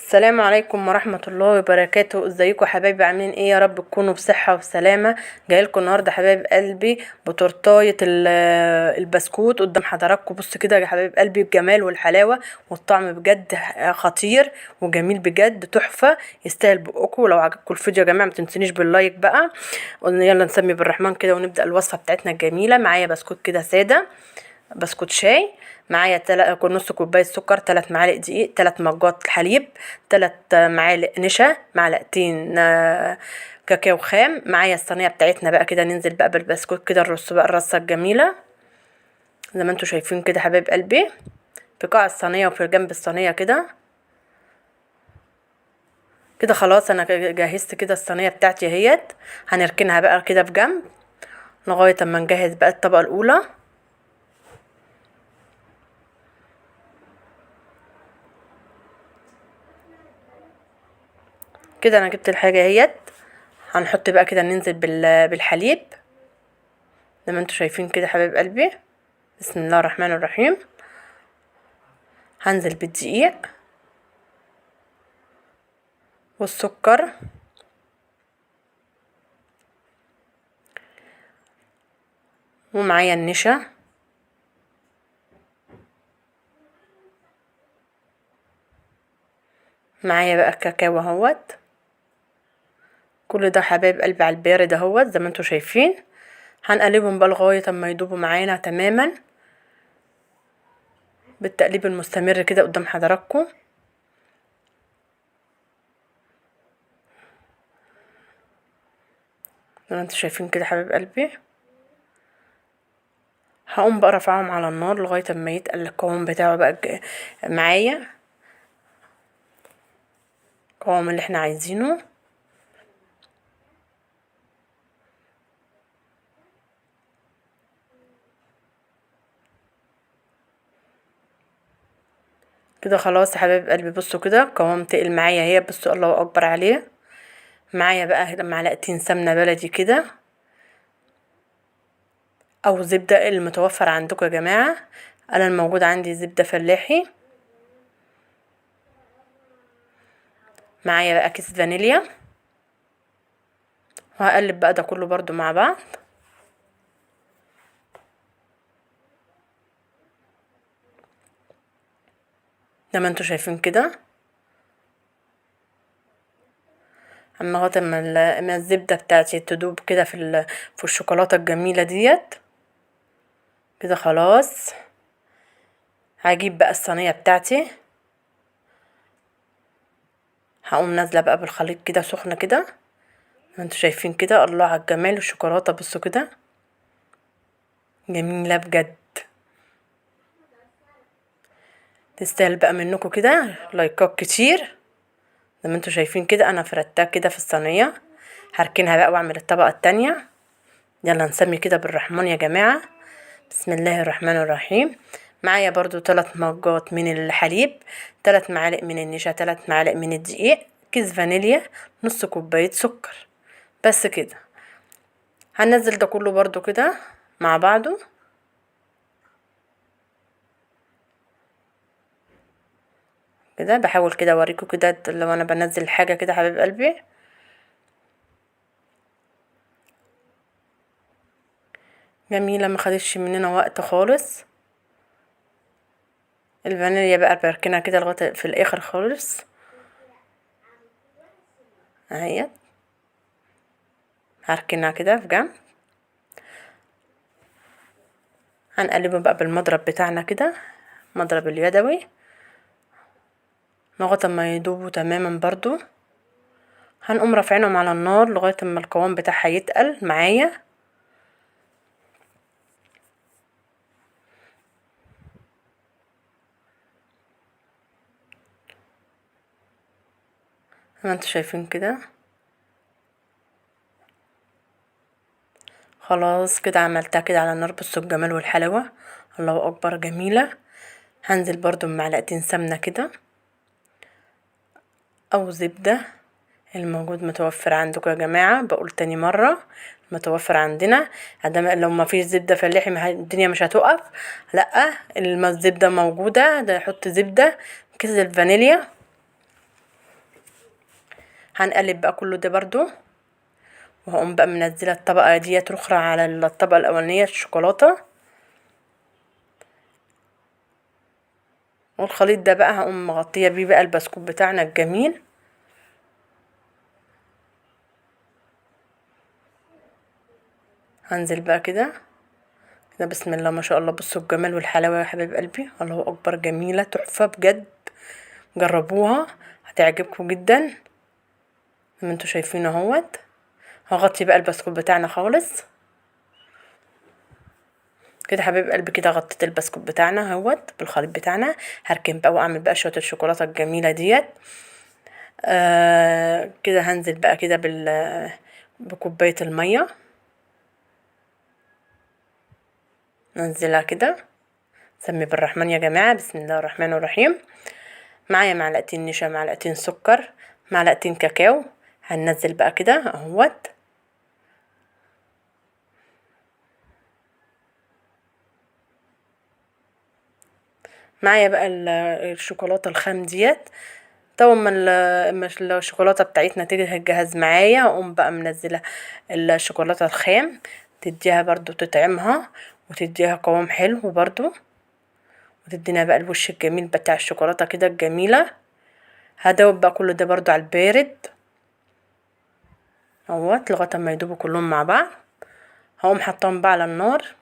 السلام عليكم ورحمة الله وبركاته. ازيكم حبايبي؟ عاملين ايه؟ يا رب تكونوا بصحة وسلامة. جايلكم النهاردة حبايب قلبي بتورتاية البسكوت قدام حضراتكم. بص كده يا حبايب قلبي، الجمال والحلاوة والطعم بجد خطير وجميل بجد، تحفة يستاهل بقكم. ولو عجبكم الفيديو يا جماعة ما تنسونيش باللايك بقى. قلنا يلا نسمي بالرحمن كده ونبدأ الوصفة بتاعتنا الجميلة. معايا بسكوت كده سادة، بسكوت شاي، معايا نص كوبايه سكر، 3 معالق دقيق، 3 مجات حليب، 3 معالق نشا، معلقتين كاكاو خام. معايا الصينيه بتاعتنا بقى كده، ننزل بقى بالبسكوت كده، نرص بقى الرصه الجميله زي ما انتوا شايفين كده حبايب قلبي، في قاع الصينيه وفي جنب الصينيه كده. كده خلاص انا جهزت كده الصينيه بتاعتي اهيت. هنركنها بقى كده في جنب لغايه اما نجهز بقى الطبقه الاولى. كده انا جبت الحاجه اهيت. هنحط بقى كده، ننزل بالحليب زي ما انتوا شايفين كده حبايب قلبي. بسم الله الرحمن الرحيم. هنزل بالدقيق والسكر ومعايا النشا معايا بقى الكاكاو اهوت. كل ده حبايب قلبي على البارد اهوت زي ما انتوا شايفين. هنقلبهم بقى لغايه اما يدوبوا معانا تماما بالتقليب المستمر كده قدام حضراتكم. زي ما انتوا شايفين كده حبايب قلبي. هقوم بقى رافعهم على النار لغايه اما يتقل القوام بتاعه بقى معايا القوام اللي احنا عايزينه. كده خلاص يا حبايب قلبي. بصوا كده قوام تقل معايا اهي، بصوا الله اكبر عليه. معايا بقى معلقتين سمنه بلدي كده او زبده المتوفر عندكم يا جماعه. انا الموجود عندي زبده فلاحي. معايا بقى كيس فانيليا، وهقلب بقى ده كله برضو مع بعض زي ما انتوا شايفين كده. اما لغايه ما الزبده بتاعتي تدوب كده في الشوكولاته الجميله ديت. كده خلاص هجيب بقى الصينيه بتاعتي. هقوم نازله بقى بالخليط كده سخنه كده زي ما انتوا شايفين كده. الله على الجمال والشوكولاته، بصوا كده جميله بجد، تستاهل بقى منكم كده لايكات كتير. زي ما انتوا شايفين كده انا فردتها كده في الصينيه. هركنها بقى واعمل الطبقه التانية. يلا نسمي كده بالرحمن يا جماعه. بسم الله الرحمن الرحيم. معايا برضو 3 مجات من الحليب، 3 معالق من النشا، 3 معالق من الدقيق، كيس فانيليا، نص كوبايه سكر. بس كده هننزل ده كله برضو كده مع بعضه. كده بحاول كده اوريكم كده لو انا بنزل حاجه كده حبيب قلبي. جميله، ما خدتش مننا وقت خالص. الفانيليا بقى بركنها كده لغايه في الاخر خالص اهي. هركنها كده في جنب. هنقلبهم بقى بالمضرب بتاعنا كده، مضرب اليدوي، لغايه ما يدوبوا تماما برضو. هنقوم رافعينهم على النار لغايه ما القوام بتاعها يتقل معايا. زي ما انتوا شايفين كده. خلاص كده عملتها كده على النار. بصوا الجمال والحلاوه، الله اكبر جميله. هنزل برضو بمعلقتين سمنه كده او زبده الموجود متوفر عندكم يا جماعه. بقول تاني مره متوفر عندنا. لو ما فيش زبده فلاحي الدنيا مش هتقف. لا الزبده موجوده، ده يحط زبده. كيس الفانيليا هنقلب بقى كله ده برضو، وهقوم بقى منزله الطبقه ديت اخرى على الطبقه الاولانيه الشوكولاته. والخليط ده بقى هقوم مغطيه بيه بقى البسكوت بتاعنا الجميل. هنزل بقى كده كده، بسم الله ما شاء الله. بصوا الجمال والحلاوه يا حبايب قلبي، الله اكبر، جميله تحفه بجد. جربوها هتعجبكم جدا زي ما انتوا شايفين اهوت. هغطي بقى البسكوت بتاعنا خالص كده حبايب قلبي. كده غطيت البسكوت بتاعنا اهوت بالخليط بتاعنا. هركن بقى واعمل بقى شويه الشوكولاته الجميله ديت. كده هنزل بقى كده بكوبايه الميه، ننزلها كده. سمي بالرحمن يا جماعه، بسم الله الرحمن الرحيم. معايا معلقتين نشا، معلقتين سكر، معلقتين كاكاو. هننزل بقى كده اهوت. معايا بقى الشوكولاته الخام ديت. طبعا ما الشوكولاته بتاعتنا تيجي تجهز معايا، اقوم بقى منزله الشوكولاته الخام، تديها برضو تطعمها وتديها قوام حلو برضو، وتدينا بقى الوش الجميل بتاع الشوكولاته كده الجميله. هدوب بقى كل ده برضو على البارد اهوت لغايه ما يدوبوا كلهم مع بعض. هقوم حطاهم بقى على النار.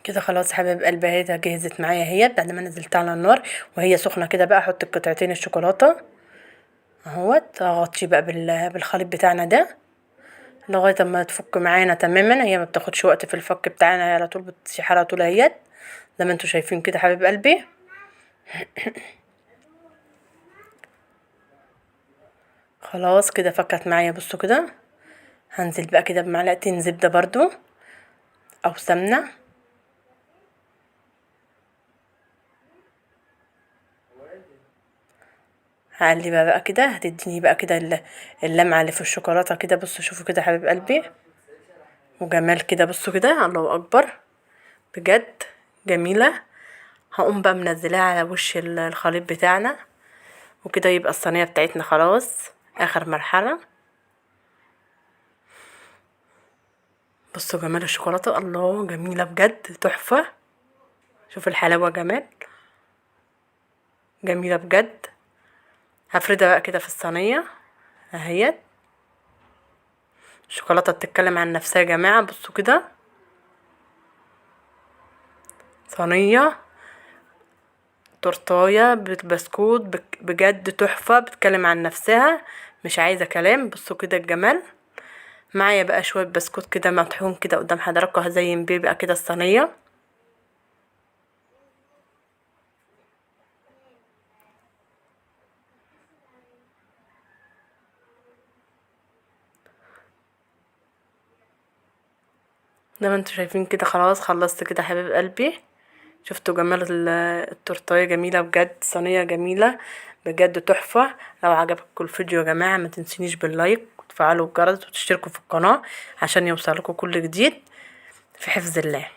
كده خلاص حبايب قلبي، اهي جهزت معايا اهي بعد ما نزلتها على النار وهي سخنه كده. بقى احط قطعتين الشوكولاته اهوت، اغطيه بقى بالخليط بتاعنا ده لغايه اما تفك معانا تماما. هي ما بتاخدش وقت في الفك بتاعنا، هي على طول بتسيح على طول اهيت زي ما انتوا شايفين كده حبايب قلبي. خلاص كده فكت معايا، بصوا كده. هنزل بقى كده بمعلقتين زبده برضو او سمنه. هقلبها بقى كده، هتديني بقى كده اللمعه اللي في الشوكولاته كده. بصوا شوفوا كده حبايب قلبي، وجمال كده. بصوا كده، الله اكبر بجد جميله. هقوم بقى منزلاها على وش الخليط بتاعنا، وكده يبقى الصينيه بتاعتنا خلاص اخر مرحله. بصوا جمال الشوكولاته، الله جميله بجد تحفه. شوف الحلاوه، جمال، جميله بجد. هفردها بقى كده في الصينيه اهيت. الشوكولاته بتتكلم عن نفسها يا جماعه. بصوا كده، صينيه تورتايه بالبسكوت بجد تحفه، بتتكلم عن نفسها، مش عايزه كلام. بصوا كده الجمال. معايا بقى شويه بسكوت كده مطحون كده قدام حضراتكم، هزين بيه بقى كده الصينيه. زي ما انتوا شايفين كده خلاص خلصت كده حبيب قلبي. شفتوا جمال التورتايه جميله بجد، صينيه جميله بجد تحفه. لو عجبكم الفيديو يا جماعه ما تنسونيش باللايك وتفعلوا الجرس وتشتركوا في القناه عشان يوصلكوا كل جديد. في حفظ الله.